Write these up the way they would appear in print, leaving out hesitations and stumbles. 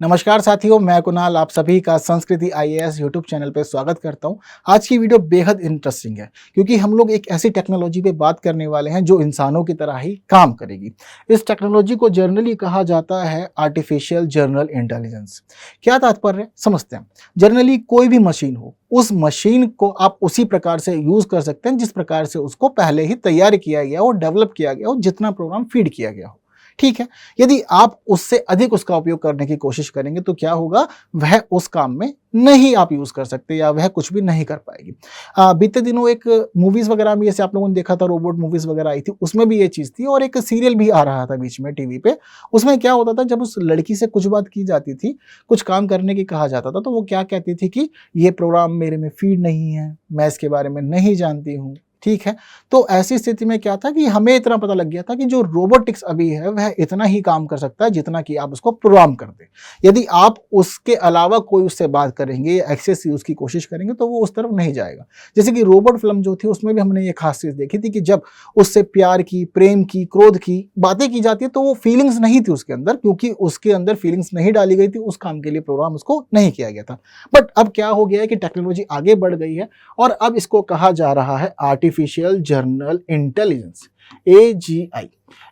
नमस्कार साथियों, मैं कुणाल आप सभी का संस्कृति आईएएस यूट्यूब चैनल पे स्वागत करता हूं। आज की वीडियो बेहद इंटरेस्टिंग है क्योंकि हम लोग एक ऐसी टेक्नोलॉजी पे बात करने वाले हैं जो इंसानों की तरह ही काम करेगी। इस टेक्नोलॉजी को जनरली कहा जाता है आर्टिफिशियल जनरल इंटेलिजेंस। क्या तात्पर्य है समझते हैं। जनरली कोई भी मशीन हो, उस मशीन को आप उसी प्रकार से यूज कर सकते हैं जिस प्रकार से उसको पहले ही तैयार किया गया हो, डेवलप किया गया हो, जितना प्रोग्राम फीड किया गया हो। ठीक है, यदि आप उससे अधिक उसका उपयोग करने की कोशिश करेंगे तो क्या होगा, वह उस काम में नहीं आप यूज कर सकते या वह कुछ भी नहीं कर पाएगी। बीते दिनों एक मूवीज वगैरह में जैसे आप लोगों ने देखा था, रोबोट मूवीज वगैरह आई थी, उसमें भी ये चीज थी और एक सीरियल भी आ रहा था बीच में टीवी पे। उसमें क्या होता था, जब उस लड़की से कुछ बात की जाती थी, कुछ काम करने की कहा जाता था, तो वो क्या कहती थी कि ये प्रोग्राम मेरे में फीड नहीं है, मैं इसके बारे में नहीं जानती हूँ। ठीक है, तो ऐसी स्थिति में क्या था कि हमें इतना पता लग गया था कि जो रोबोटिक्स अभी है वह इतना ही काम कर सकता है जितना कि आप उसको प्रोग्राम कर दें। यदि आप उसके अलावा कोई उससे बात करेंगे या एक्सेस यूज की कोशिश करेंगे तो वो उस तरफ नहीं जाएगा। जैसे कि रोबोट फिल्म जो थी उसमें भी हमने ये खास चीज देखी थी कि जब उससे प्यार की, प्रेम की, क्रोध की बातें की जाती है तो वो फीलिंग्स नहीं थी उसके अंदर, क्योंकि उसके अंदर फीलिंग्स नहीं डाली गई थी, उस काम के लिए प्रोग्राम उसको नहीं किया गया था। बट अब क्या हो गया है कि टेक्नोलॉजी आगे बढ़ गई है और अब इसको कहा जा रहा है आर्टिफिशियल जनरल इंटेलिजेंस, AGI।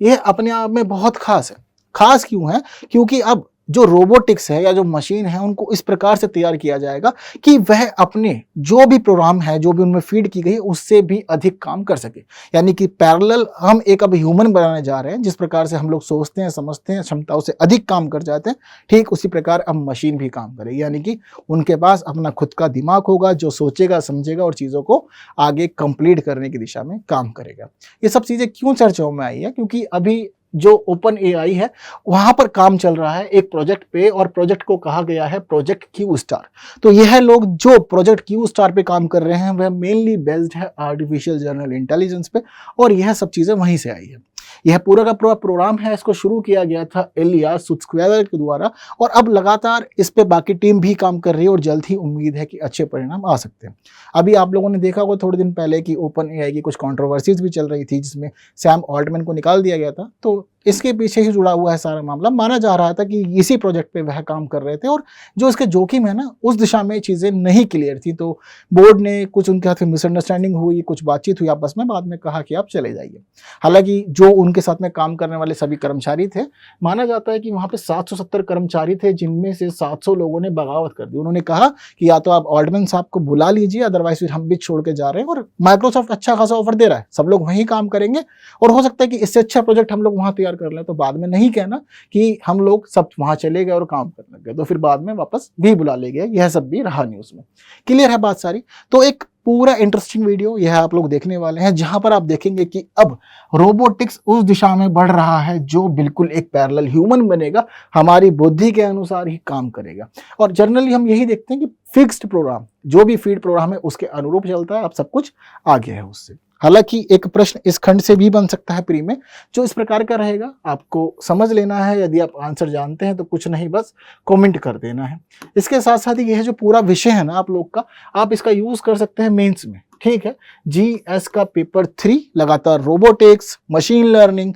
यह अपने आप में बहुत खास है। खास क्यों है? क्योंकि अब जो रोबोटिक्स है या जो मशीन है उनको इस प्रकार से तैयार किया जाएगा कि वह अपने जो भी प्रोग्राम है, जो भी उनमें फीड की गई, उससे भी अधिक काम कर सके। यानी कि पैरेलल हम एक अब ह्यूमन बनाने जा रहे हैं। जिस प्रकार से हम लोग सोचते हैं, समझते हैं, क्षमताओं से अधिक काम कर जाते हैं, ठीक उसी प्रकार अब मशीन भी काम करेगी। यानी कि उनके पास अपना खुद का दिमाग होगा जो सोचेगा, समझेगा और चीज़ों को आगे कंप्लीट करने की दिशा में काम करेगा। ये सब चीज़ें क्यों चर्चाओं में आई है? क्योंकि अभी जो ओपन AI है वहां पर काम चल रहा है एक प्रोजेक्ट पे, और प्रोजेक्ट को कहा गया है प्रोजेक्ट क्यू स्टार। तो यह लोग जो प्रोजेक्ट क्यू स्टार पे काम कर रहे हैं वह मेनली बेस्ड है आर्टिफिशियल जनरल इंटेलिजेंस पे, और यह सब चीजें वहीं से आई है। यह पूरा का पूरा प्रोग्राम है, इसको शुरू किया गया था इलियास सुटस्क्वेयर के द्वारा, और अब लगातार इस पे बाकी टीम भी काम कर रही है और जल्द ही उम्मीद है कि अच्छे परिणाम आ सकते हैं। अभी आप लोगों ने देखा होगा थोड़े दिन पहले कि ओपन AI की कुछ कंट्रोवर्सीज भी चल रही थी जिसमें सैम ऑल्टमैन को निकाल दिया गया था। तो इसके पीछे ही जुड़ा हुआ है सारा मामला। माना जा रहा था कि इसी प्रोजेक्ट पे वह काम कर रहे थे और जो इसके जोखिम है ना, उस दिशा में चीज़ें नहीं क्लियर थी। तो बोर्ड ने कुछ, उनके हाथ में मिसअंडरस्टैंडिंग हुई, कुछ बातचीत हुई आपस में, बाद में कहा कि आप चले जाइए। हालांकि जो उनके साथ में काम करने वाले सभी कर्मचारी थे, माना जाता है कि वहाँ पे 770 कर्मचारी थे, जिनमें से 700 लोगों ने बगावत कर दी। उन्होंने कहा कि या तो आप ऑल्टमैन साहब को बुला लीजिए, अदरवाइज फिर हम भी छोड़ के जा रहे हैं। और माइक्रोसॉफ्ट अच्छा खासा ऑफर दे रहा है, सब लोग वहीं काम करेंगे और हो सकता है कि इससे अच्छा प्रोजेक्ट हम लोग वहाँ तैयार कर लें। तो बाद में नहीं कहना कि हम लोग सब वहां चले गए और काम करने गए, तो फिर बाद में वापस भी बुला ले गए। यह सब भी रहा न्यूज में। क्लियर है बात सारी? तो एक पूरा इंटरेस्टिंग वीडियो यह आप लोग देखने वाले हैं जहां पर आप देखेंगे कि अब रोबोटिक्स उस दिशा में बढ़ रहा है जो बिल्कुल एक पैरेलल ह्यूमन बनेगा, हमारी बुद्धि के अनुसार ही काम करेगा। और जनरली हम यही देखते हैं कि फिक्स्ड प्रोग्राम, जो भी फीड प्रोग्राम है उसके अनुरूप चलता है। अब सब कुछ आगे है उससे। हालांकि एक प्रश्न इस खंड से भी बन सकता है प्री में, जो इस प्रकार का रहेगा, आपको समझ लेना है। यदि आप आंसर जानते हैं तो कुछ नहीं, बस कमेंट कर देना है। इसके साथ साथ ही यह जो पूरा विषय है ना आप लोग का, आप इसका यूज कर सकते हैं मेंस में। ठीक है, GS का पेपर 3 लगातार robotics, machine learning,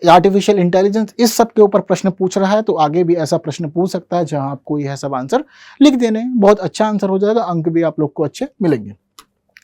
artificial intelligence, इस सब के ऊपर प्रश्न पूछ रहा है। तो आगे भी ऐसा प्रश्न पूछ सकता है जहां आपको यह सब आंसर लिख देने, बहुत अच्छा आंसर हो जाएगा, अंक भी आप लोग को अच्छे मिलेंगे।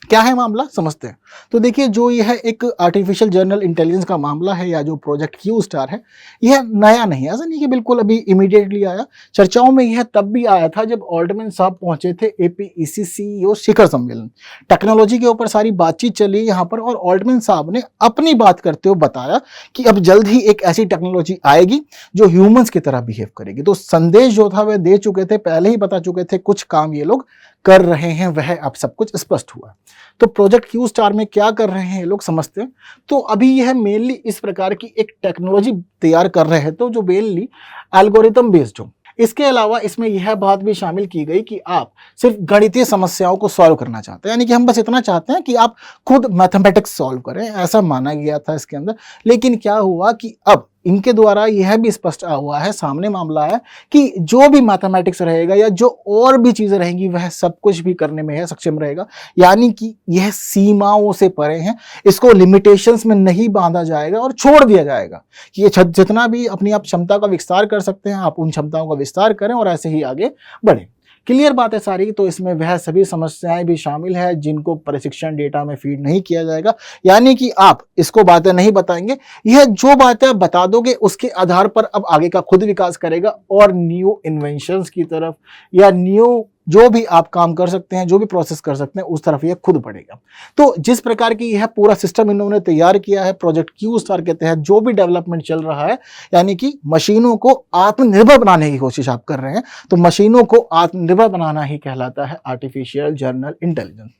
क्या है मामला समझते हैं। तो देखिए, जो यह एक आर्टिफिशियल जनरल इंटेलिजेंस का मामला है या जो प्रोजेक्ट क्यू स्टार है, यह नया नहीं है। ऐसा नहीं कि बिल्कुल अभी इमीडिएटली आया। चर्चाओं में यह तब भी आया था जब ऑल्टमैन साहब पहुंचे थे APEC CEO शिखर सम्मेलन। टेक्नोलॉजी के ऊपर सारी बातचीत चली यहाँ पर, और ऑल्टमैन साहब ने अपनी बात करते हुए बताया कि अब जल्द ही एक ऐसी टेक्नोलॉजी आएगी जो ह्यूमंस की तरह बिहेव करेगी। तो संदेश जो था वह दे चुके थे, पहले ही बता चुके थे, कुछ काम ये लोग कर रहे हैं, वह अब सब कुछ स्पष्ट हुआ। तो प्रोजेक्ट क्यू स्टार में क्या कर रहे हैं ये लोग समझते हैं। तो अभी यह मेनली इस प्रकार की एक टेक्नोलॉजी तैयार कर रहे हैं तो जो मेनली एल्गोरिथम बेस्ड हो। इसके अलावा इसमें यह बात भी शामिल की गई कि आप सिर्फ गणितीय समस्याओं को सॉल्व करना चाहते हैं, यानी कि हम बस इतना चाहते हैं कि आप खुद मैथमेटिक्स सॉल्व करें, ऐसा माना गया था इसके अंदर। लेकिन क्या हुआ कि अब इनके द्वारा यह भी स्पष्ट हुआ है, सामने मामला है कि जो भी मैथमेटिक्स रहेगा या जो और भी चीजें रहेंगी वह सब कुछ भी करने में है सक्षम रहेगा। यानी कि यह सीमाओं से परे है, इसको लिमिटेशंस में नहीं बांधा जाएगा और छोड़ दिया जाएगा कि ये जितना भी अपनी आप क्षमता का विस्तार कर सकते हैं आप उन क्षमताओं का विस्तार करें और ऐसे ही आगे बढ़े। क्लियर बात है सारी। तो इसमें वह सभी समस्याएं भी शामिल है जिनको प्रशिक्षण डेटा में फीड नहीं किया जाएगा। यानी कि आप इसको बातें नहीं बताएंगे, यह जो बातें आप बता दोगे उसके आधार पर अब आगे का खुद विकास करेगा और न्यू इन्वेंशंस की तरफ या न्यू जो भी आप काम कर सकते हैं, जो भी प्रोसेस कर सकते हैं उस तरफ यह खुद बढ़ेगा। तो जिस प्रकार की यह पूरा सिस्टम इन्होंने तैयार किया है प्रोजेक्ट क्यू स्टार के तहत, जो भी डेवलपमेंट चल रहा है, यानी कि मशीनों को आत्मनिर्भर बनाने की कोशिश आप कर रहे हैं, तो मशीनों को आत्मनिर्भर बनाना ही कहलाता है आर्टिफिशियल जनरल इंटेलिजेंस।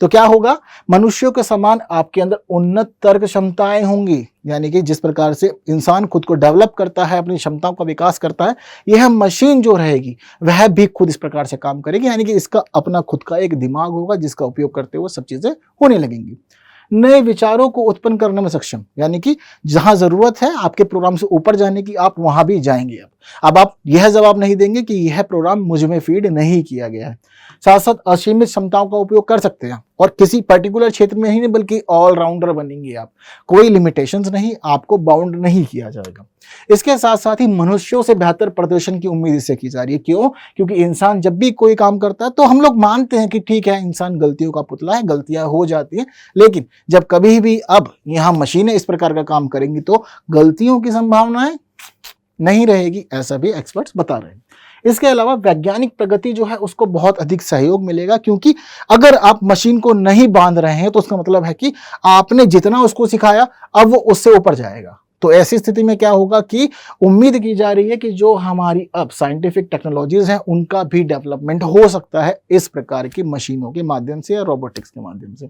तो क्या होगा, मनुष्यों के समान आपके अंदर उन्नत तर्क क्षमताएं होंगी। यानी कि जिस प्रकार से इंसान खुद को डेवलप करता है, अपनी क्षमताओं का विकास करता है, यह मशीन जो रहेगी वह भी खुद इस प्रकार से काम करेगी। यानी कि इसका अपना खुद का एक दिमाग होगा जिसका उपयोग करते हुए सब चीजें होने लगेंगी। नए विचारों को उत्पन्न करने में सक्षम, यानी कि जहां जरूरत है आपके प्रोग्राम से ऊपर जाने की, आप वहां भी जाएंगे। अब आप यह जवाब नहीं देंगे कि यह प्रोग्राम मुझ में फीड नहीं किया गया है। साथ साथ असीमित क्षमताओं का उपयोग कर सकते हैं और किसी पर्टिकुलर क्षेत्र में ही नहीं बल्कि ऑलराउंडर बनेंगे आप। कोई लिमिटेशंस नहीं, आपको बाउंड नहीं किया जाएगा। इसके साथ साथ ही मनुष्यों से बेहतर प्रदर्शन की उम्मीद इससे की जा रही है। क्यों? क्योंकि इंसान जब भी कोई काम करता है तो हम लोग मानते हैं कि ठीक है इंसान गलतियों का पुतला है, गलतियां हो जाती हैं, लेकिन जब कभी भी अब यहां मशीनें इस प्रकार का काम करेंगी तो गलतियों की संभावनाएं नहीं रहेगी, ऐसा भी एक्सपर्ट्स बता रहे हैं। इसके अलावा वैज्ञानिक प्रगति जो है उसको बहुत अधिक सहयोग मिलेगा, क्योंकि अगर आप मशीन को नहीं बांध रहे हैं तो उसका मतलब है कि आपने जितना उसको सिखाया अब वो उससे ऊपर जाएगा। तो ऐसी स्थिति में क्या होगा कि उम्मीद की जा रही है कि जो हमारी अब साइंटिफिक टेक्नोलॉजीज हैं उनका भी डेवलपमेंट हो सकता है इस प्रकार की मशीनों के माध्यम से या रोबोटिक्स के माध्यम से।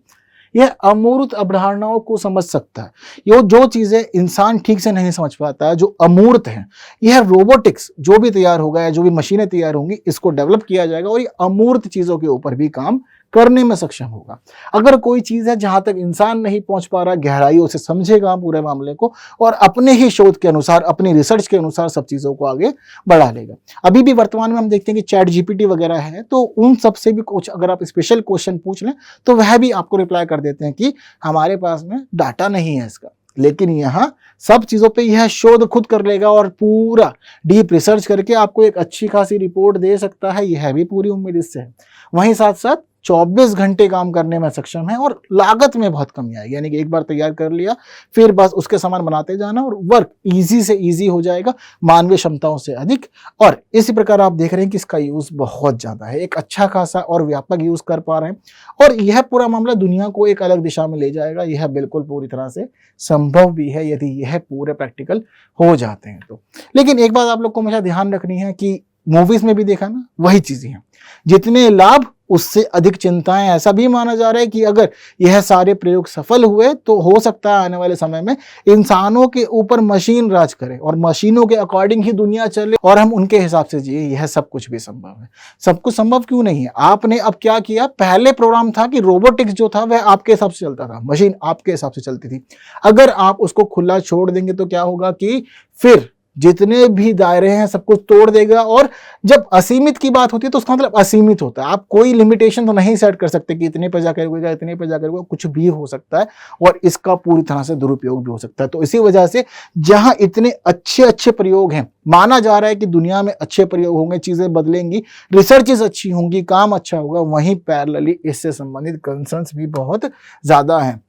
यह अमूर्त अवधारणाओं को समझ सकता है। ये जो चीजें इंसान ठीक से नहीं समझ पाता है, जो अमूर्त है, यह रोबोटिक्स जो भी तैयार होगा या जो भी मशीनें तैयार होंगी इसको डेवलप किया जाएगा और ये अमूर्त चीजों के ऊपर भी काम करने में सक्षम होगा। अगर कोई चीज है जहां तक इंसान नहीं पहुंच पा रहा, गहराइयों से समझेगा पूरे मामले को और अपने ही शोध के अनुसार, अपनी रिसर्च के अनुसार सब चीजों को आगे बढ़ा लेगा। अभी भी वर्तमान में हम देखते हैं कि चैट जीपीटी वगैरह है, तो उन सबसे भी कुछ अगर आप स्पेशल क्वेश्चन पूछ लें तो वह भी आपको रिप्लाई कर देते हैं कि हमारे पास में डाटा नहीं है इसका। लेकिन यहां सब चीजों पे यह शोध खुद कर लेगा और पूरा डीप रिसर्च करके आपको एक अच्छी खासी रिपोर्ट दे सकता है। यह भी पूरी उम्मीद इससे है। वहीं साथ साथ 24 घंटे काम करने में सक्षम है और लागत में बहुत कमी आएगी। यानी कि एक बार तैयार कर लिया फिर बस उसके समान बनाते जाना और वर्क इजी से इजी हो जाएगा, मानवीय क्षमताओं से अधिक। और इसी प्रकार आप देख रहे हैं कि इसका यूज बहुत ज्यादा है, एक अच्छा खासा और व्यापक यूज कर पा रहे हैं और यह पूरा मामला दुनिया को एक अलग दिशा में ले जाएगा। यह बिल्कुल पूरी तरह से संभव भी है यदि यह पूरे प्रैक्टिकल हो जाते हैं तो। लेकिन एक बात आप लोग को हमेशा ध्यान रखनी है कि मूवीज में भी देखा ना, वही चीजें हैं, जितने लाभ उससे अधिक चिंताएं। ऐसा भी माना जा रहा है कि अगर यह सारे प्रयोग सफल हुए तो हो सकता है आने वाले समय में इंसानों के ऊपर मशीन राज करे और मशीनों के अकॉर्डिंग ही दुनिया चले और हम उनके हिसाब से जिए। यह सब कुछ भी संभव है। सब कुछ संभव क्यों नहीं है? आपने अब क्या किया, पहले प्रोग्राम था कि रोबोटिक्स जो था वह आपके हिसाब से चलता था, मशीन आपके हिसाब से चलती थी। अगर आप उसको खुला छोड़ देंगे तो क्या होगा कि फिर जितने भी दायरे हैं सब कुछ तोड़ देगा। और जब असीमित की बात होती है तो उसका मतलब असीमित होता है। आप कोई लिमिटेशन तो नहीं सेट कर सकते कि इतने पे जाकर होगा, इतने पे जाकर होगा, कुछ भी हो सकता है और इसका पूरी तरह से दुरुपयोग भी हो सकता है। तो इसी वजह से जहां इतने अच्छे अच्छे प्रयोग हैं, माना जा रहा है कि दुनिया में अच्छे प्रयोग होंगे, चीजें बदलेंगी, रिसर्चेस अच्छी होंगी, काम अच्छा होगा, वहीं पैरेलली इससे संबंधित कंसर्न्स भी बहुत ज्यादा हैं।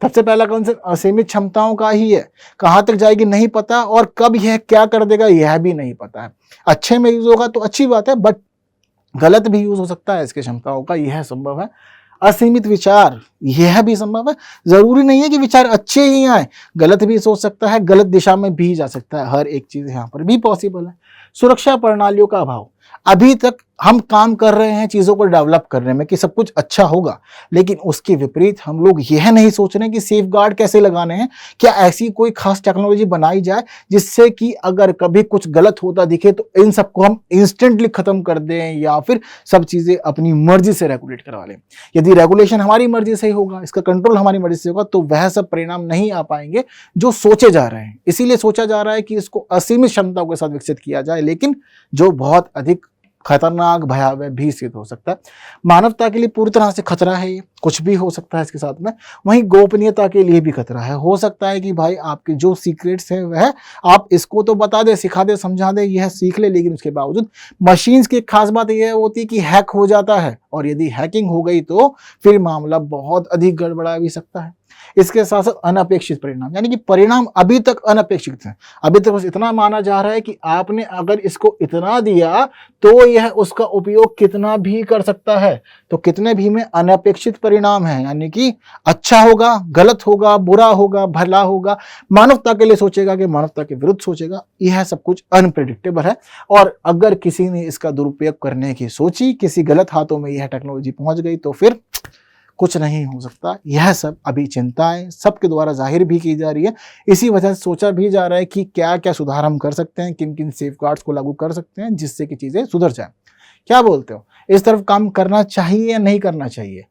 सबसे पहला कंसर्न असीमित क्षमताओं का ही है, कहां तक जाएगी नहीं पता और कब यह क्या कर देगा यह भी नहीं पता है। अच्छे में यूज होगा तो अच्छी बात है, बट गलत भी यूज हो सकता है इसके क्षमताओं का, यह संभव है। असीमित विचार, यह भी संभव है। जरूरी नहीं है कि विचार अच्छे ही आए, गलत भी सोच सकता है, गलत दिशा में भी जा सकता है। हर एक चीज यहां पर भी पॉसिबल है। सुरक्षा प्रणालियों का अभाव, अभी तक हम काम कर रहे हैं चीजों को डेवलप करने में कि सब कुछ अच्छा होगा, लेकिन उसके विपरीत हम लोग यह नहीं सोच रहे हैं कि सेफ गार्ड कैसे लगाने हैं। क्या ऐसी कोई खास टेक्नोलॉजी बनाई जाए जिससे कि अगर कभी कुछ गलत होता दिखे तो इन सबको हम इंस्टेंटली खत्म कर दें, या फिर सब चीजें अपनी मर्जी से रेगुलेट करवा लें। यदि रेगुलेशन हमारी मर्जी से होगा, इसका कंट्रोल हमारी मर्जी से होगा, तो वह सब परिणाम नहीं आ पाएंगे जो सोचे जा रहे हैं। इसीलिए सोचा जा रहा है कि इसको असीमित क्षमताओं के साथ विकसित किया जाए, लेकिन जो बहुत अधिक खतरनाक भयावह भी सिद्ध हो सकता है। मानवता के लिए पूरी तरह से खतरा है, ये कुछ भी हो सकता है इसके साथ में। वहीं गोपनीयता के लिए भी खतरा है। हो सकता है कि भाई आपके जो सीक्रेट्स है वह आप इसको तो बता दे, सिखा दे, समझा दे, यह सीख ले, लेकिन उसके बावजूद मशीन्स की खास बात यह होती है कि हैक हो जाता है, और यदि हैकिंग हो गई तो फिर मामला बहुत अधिक गड़बड़ा भी सकता है। इसके साथ साथ अनपेक्षित परिणाम, यानी कि परिणाम अभी तक अनपेक्षित है। अभी तक बस इतना माना जा रहा है कि आपने अगर इसको इतना दिया तो यह उसका उपयोग कितना भी कर सकता है। तो कितने भी में अनपेक्षित परिणाम है, यानी कि अच्छा होगा, गलत होगा, बुरा होगा, भला होगा, मानवता के लिए सोचेगा कि मानवता के विरुद्ध सोचेगा, यह सब कुछ अनप्रेडिक्टेबल है। और अगर किसी ने इसका दुरुपयोग करने की सोची, किसी गलत हाथों में यह टेक्नोलॉजी पहुंच गई, तो फिर कुछ नहीं हो सकता। यह सब अभी चिंताएं सबके द्वारा जाहिर भी की जा रही है। इसी वजह से सोचा भी जा रहा है कि क्या क्या सुधार हम कर सकते हैं, किन किन सेफ गार्ड्स को लागू कर सकते हैं जिससे कि चीजें सुधर जाएं। क्या बोलते हो, इस तरफ काम करना चाहिए या नहीं करना चाहिए?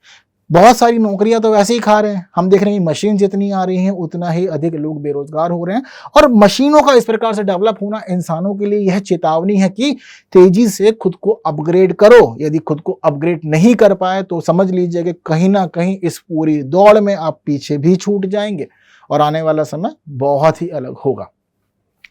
बहुत सारी नौकरियां तो वैसे ही खा रहे हैं। हम देख रहे हैं मशीन जितनी आ रही हैं उतना ही अधिक लोग बेरोजगार हो रहे हैं, और मशीनों का इस प्रकार से डेवलप होना इंसानों के लिए यह चेतावनी है कि तेजी से खुद को अपग्रेड करो। यदि खुद को अपग्रेड नहीं कर पाए तो समझ लीजिए कि कहीं ना कहीं इस पूरी दौड़ में आप पीछे भी छूट जाएंगे, और आने वाला समय बहुत ही अलग होगा।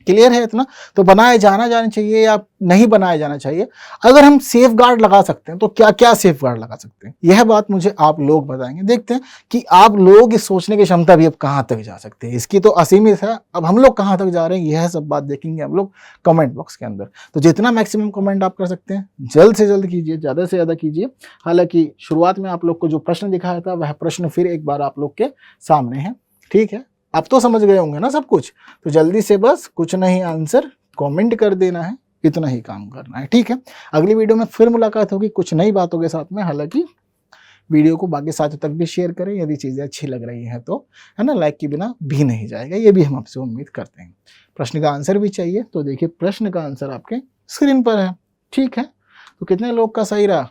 क्लियर है इतना? तो बनाए जाना चाहिए या नहीं बनाया जाना चाहिए? अगर हम सेफ गार्ड लगा सकते हैं तो क्या क्या सेफ गार्ड लगा सकते हैं, यह बात मुझे आप लोग बताएंगे। देखते हैं कि आप लोग इस सोचने की क्षमता भी अब कहां तक जा सकते हैं। इसकी तो असीमित है, अब हम लोग कहां तक जा रहे हैं यह सब बात देखेंगे हम लोग कमेंट बॉक्स के अंदर। तो जितना मैक्सिमम कमेंट आप कर सकते हैं जल्द से जल्द कीजिए, ज्यादा से ज्यादा कीजिए। हालांकि शुरुआत में आप लोग को जो प्रश्न दिखाया था वह प्रश्न फिर एक बार आप लोग के सामने है। ठीक है, अब तो समझ गए होंगे ना सब कुछ। तो जल्दी से बस कुछ नहीं आंसर कमेंट कर देना है, इतना ही काम करना है। ठीक है, अगली वीडियो में फिर मुलाकात होगी कुछ नई बातों के साथ में। हालांकि वीडियो को बाकी साथियों तक भी शेयर करें यदि चीज़ें अच्छी लग रही हैं तो, है ना। लाइक के बिना भी नहीं जाएगा, ये भी हम आपसे उम्मीद करते हैं। प्रश्न का आंसर भी चाहिए तो देखिए प्रश्न का आंसर आपके स्क्रीन पर है। ठीक है, तो कितने लोग का सही रहा?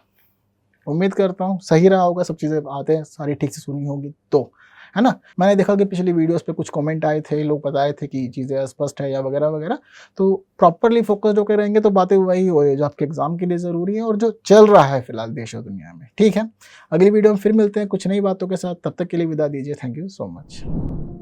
उम्मीद करता हूँ सही रहा होगा, सब चीज़ें आते हैं सारी ठीक से सुनी होगी तो, है ना। मैंने देखा कि पिछली वीडियोस पे कुछ कमेंट आए थे, लोग बताए थे कि चीज़ें अस्पष्ट है या वगैरह वगैरह। तो प्रॉपरली फोकस्ड होकर रहेंगे तो बातें वही हो जो आपके एग्जाम के लिए ज़रूरी है और जो चल रहा है फिलहाल देश और दुनिया में। ठीक है, अगली वीडियो में फिर मिलते हैं कुछ नई बातों के साथ। तब तक के लिए विदा दीजिए। Thank you so much.